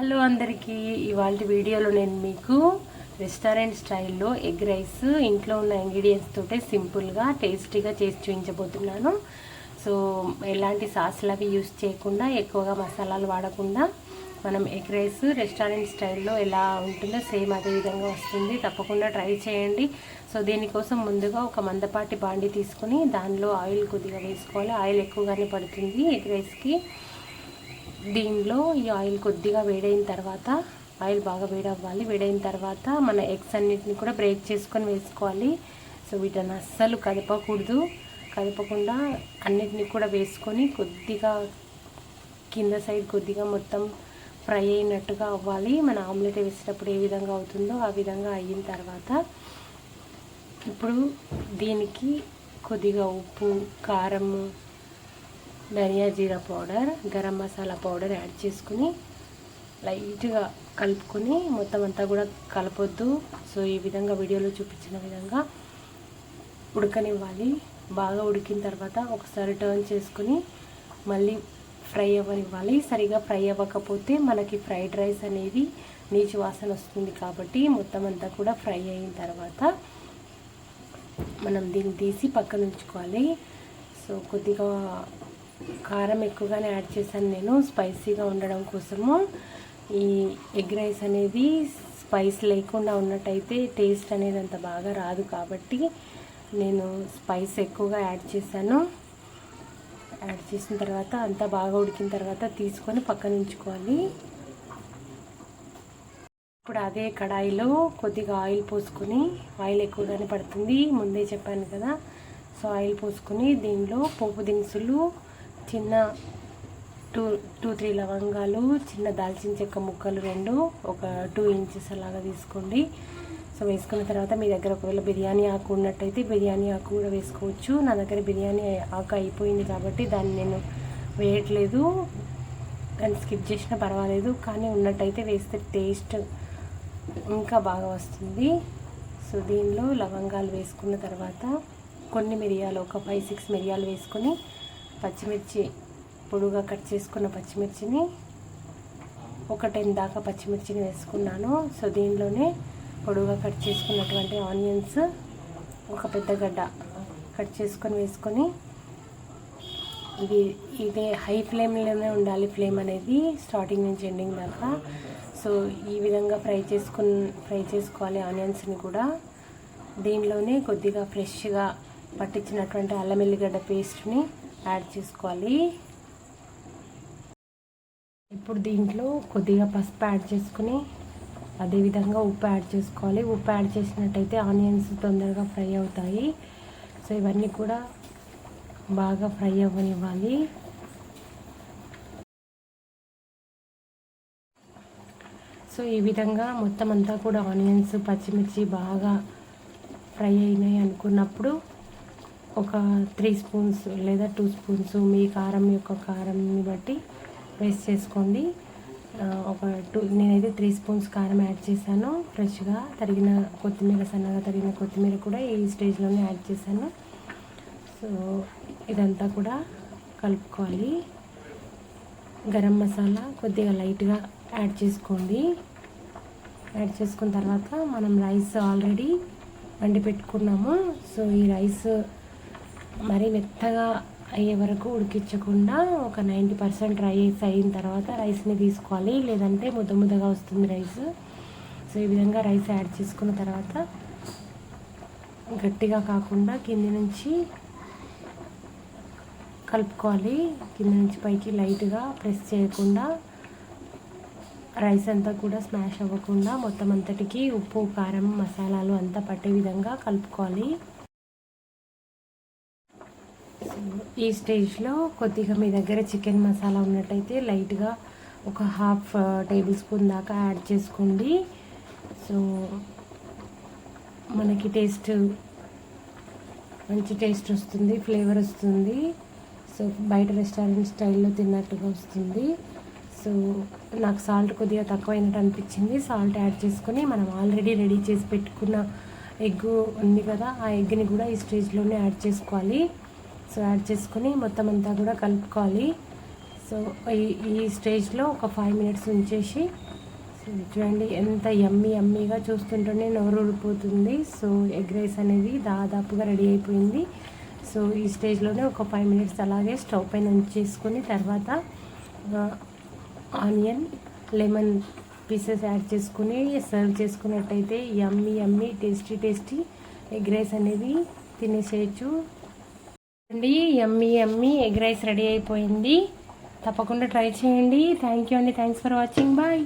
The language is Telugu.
హలో అందరికీ, ఇవాళ వీడియోలో నేను మీకు రెస్టారెంట్ స్టైల్లో ఎగ్ రైస్ ఇంట్లో ఉన్న ఇంగ్రీడియంట్స్ తోటే సింపుల్గా టేస్టీగా చేసి చూపించబోతున్నాను. సో ఎలాంటి సాసులు అవి యూస్ చేయకుండా, ఎక్కువగా మసాలాలు వాడకుండా మనం ఎగ్ రైస్ రెస్టారెంట్ స్టైల్లో ఎలా ఉంటుందో సేమ్ అదే విధంగా వస్తుంది. తప్పకుండా ట్రై చేయండి. సో దీనికోసం ముందుగా ఒక మందపాటి బాండి తీసుకుని దానిలో ఆయిల్ కొద్దిగా వేసుకోవాలి. ఆయిల్ ఎక్కువగానే పడుతుంది ఎగ్ రైస్కి. దీనిలో ఈ ఆయిల్ కొద్దిగా వేడైన తర్వాత, ఆయిల్ బాగా వేడవ్వాలి. వేడైన తర్వాత మన ఎగ్స్ అన్నిటిని కూడా బ్రేక్ చేసుకొని వేసుకోవాలి. సో వీటిని అస్సలు కదపకుండా అన్నిటిని కూడా వేసుకొని కొద్దిగా కింద సైడ్ కొద్దిగా మొత్తం ఫ్రై అయినట్టుగా అవ్వాలి. మన ఆమ్లెట్ వేసేటప్పుడు ఏ విధంగా అవుతుందో ఆ విధంగా అయిన తర్వాత ఇప్పుడు దీనికి కొద్దిగా ఉప్పు, కారం, ధనియా జీరా powder, garam masala powder add చేసుకుని లైట్గా కలుపుకొని మొత్తం అంతా కూడా కలపొద్దు. సో ఈ విధంగా వీడియోలో చూపించిన విధంగా ఉడకనివ్వాలి. బాగా ఉడికిన తర్వాత ఒకసారి టర్న్ చేసుకుని మళ్ళీ ఫ్రై అవ్వనివ్వాలి. సరిగా ఫ్రై అవ్వకపోతే మనకి ఫ్రైడ్ రైస్ అనేది నీచు వాసన వస్తుంది. కాబట్టి మొత్తం అంతా కూడా ఫ్రై అయిన తర్వాత మనం దీన్ని తీసి పక్కన ఉంచుకోవాలి. సో కొద్దిగా కారం ఎక్కువగానే యాడ్ చేశాను నేను, స్పైసీగా ఉండడం కోసము. ఈ ఎగ్ రైస్ అనేది స్పైస్ లేకుండా ఉన్నట్టయితే టేస్ట్ అనేది అంత బాగా రాదు. కాబట్టి నేను స్పైస్ ఎక్కువగా యాడ్ చేశాను. యాడ్ చేసిన తర్వాత అంతా బాగా ఉడికిన తర్వాత తీసుకొని పక్కన ఉంచుకోవాలి. ఇప్పుడు అదే కడాయిలో కొద్దిగా ఆయిల్ పోసుకొని, ఆయిల్ ఎక్కువగానే పడుతుంది ముందే చెప్పాను కదా. సో ఆయిల్ పోసుకొని దీనిలో పోపు దినుసులు, చిన్న 2-3 లవంగాలు, చిన్న దాల్చిన చెక్క ముక్కలు 2, ఒక 2 ఇంచెస్ అలాగా తీసుకోండి. సో వేసుకున్న తర్వాత మీ దగ్గర ఒకవేళ బిర్యానీ ఆకు ఉన్నట్టయితే బిర్యానీ ఆకు కూడా వేసుకోవచ్చు. నా దగ్గర బిర్యానీ ఆకు అయిపోయింది కాబట్టి దాన్ని నేను వేయట్లేదు. దాన్ని స్కిప్ చేసినా పర్వాలేదు, కానీ ఉన్నట్టయితే వేస్తే టేస్ట్ ఇంకా బాగా వస్తుంది. సో దీనిలో లవంగాలు వేసుకున్న తర్వాత కొన్ని మిరియాలు, ఒక 5-6 మిరియాలు వేసుకొని, పచ్చిమిర్చి పొడుగా కట్ చేసుకున్న పచ్చిమిర్చిని ఒక 10 దాకా పచ్చిమిర్చిని వేసుకున్నాను. సో దీనిలోనే పొడుగా కట్ చేసుకున్నటువంటి ఆనియన్స్ ఒక పెద్ద గడ్డ కట్ చేసుకొని వేసుకొని, ఇదే హై ఫ్లేమ్లోనే ఉండాలి. ఫ్లేమ్ అనేది స్టార్టింగ్ నుంచి ఎండింగ్ దాకా. సో ఈ విధంగా ఫ్రై చేసుకోవాలి ఆనియన్స్ని కూడా. దీనిలోనే కొద్దిగా ఫ్రెష్గా పట్టించినటువంటి అల్లం ఎల్లిగడ్డ పేస్ట్ని యాడ్ చేసుకోవాలి. ఇప్పుడు దీంట్లో కొద్దిగా పసుపు యాడ్ చేసుకుని అదేవిధంగా ఉప్పు యాడ్ చేసుకోవాలి. ఉప్పు యాడ్ చేసినట్టయితే ఆనియన్స్ తొందరగా ఫ్రై అవుతాయి. సో ఇవన్నీ కూడా బాగా ఫ్రై అవ్వనివ్వాలి. సో ఈ విధంగా మొత్తం అంతా కూడా ఆనియన్స్, పచ్చిమిర్చి బాగా ఫ్రై అయినాయి అనుకున్నప్పుడు ఒక 3 స్పూన్స్ లేదా 2 స్పూన్స్ మీ కారం యొక్క కారంని బట్టి వేస్ట్ చేసుకోండి. నేనైతే 3 స్పూన్స్ కారం యాడ్ చేశాను. ఫ్రెష్గా తరిగిన కొత్తిమీర, సన్నగా తరిగిన కొత్తిమీర కూడా ఈ స్టేజ్లోనే యాడ్ చేశాను. సో ఇదంతా కూడా కలుపుకోవాలి. గరం మసాలా కొద్దిగా లైట్గా యాడ్ చేసుకోండి. యాడ్ చేసుకున్న తర్వాత మనం రైస్ ఆల్రెడీ వండి పెట్టుకున్నాము. సో ఈ రైస్ మరీ మెత్తగా అయ్యే వరకు ఉడికించకుండా ఒక 90% రైస్ అయిన తర్వాత రైస్ని తీసుకోవాలి, లేదంటే ముద్దగా వస్తుంది రైస్. సో ఈ విధంగా రైస్ యాడ్ చేసుకున్న తర్వాత గట్టిగా కాకుండా కింది నుంచి కలుపుకోవాలి. కింద నుంచి పైకి లైట్గా ప్రెస్ చేయకుండా, రైస్ అంతా కూడా స్మాష్ అవ్వకుండా మొత్తం అంతటికి ఉప్పు, కారం, మసాలాలు అంతా పట్టే విధంగా కలుపుకోవాలి. ఈ స్టేజ్లో కొద్దిగా మీ దగ్గర చికెన్ మసాలా ఉన్నట్టయితే లైట్గా ఒక 1/2 టేబుల్ స్పూన్ దాకా యాడ్ చేసుకోండి. సో మనకి మంచి టేస్ట్ వస్తుంది, ఫ్లేవర్ వస్తుంది. సో బయట రెస్టారెంట్ స్టైల్లో తిన్నట్టుగా వస్తుంది. సో నాకు సాల్ట్ కొద్దిగా తక్కువైనట్టు అనిపించింది. సాల్ట్ యాడ్ చేసుకొని మనం ఆల్రెడీ రెడీ చేసి పెట్టుకున్న ఎగ్ ఉంది కదా, ఆ ఎగ్ని కూడా ఈ స్టేజ్లోనే యాడ్ చేసుకోవాలి. సో యాడ్ చేసుకొని మొత్తం అంతా కూడా కలుపుకోవాలి. సో ఈ స్టేజ్లో ఒక 5 మినిట్స్ ఉంచేసి, సో చూడండి ఎంత యమ్మీగా చూస్తుంటేనే నోరు ఊరిపోతుంది. సో ఎగ్ రైస్ అనేది దాదాపుగా రెడీ అయిపోయింది. సో ఈ స్టేజ్లోనే ఒక 5 మినిట్స్ అలాగే స్టవ్ పైన ఉంచేసుకొని తర్వాత ఆనియన్ లెమన్ పీసెస్ యాడ్ చేసుకుని సర్వ్ చేసుకున్నట్టయితే యమ్మీ టేస్టీ ఎగ్ రైస్ అనేది తినేసేయచ్చు అండి. యమ్మీ ఎగ్ రైస్ రెడీ అయిపోయింది. తప్పకుండా ట్రై చేయండి. థ్యాంక్ యూ అండి. Thanks for watching. బాయ్.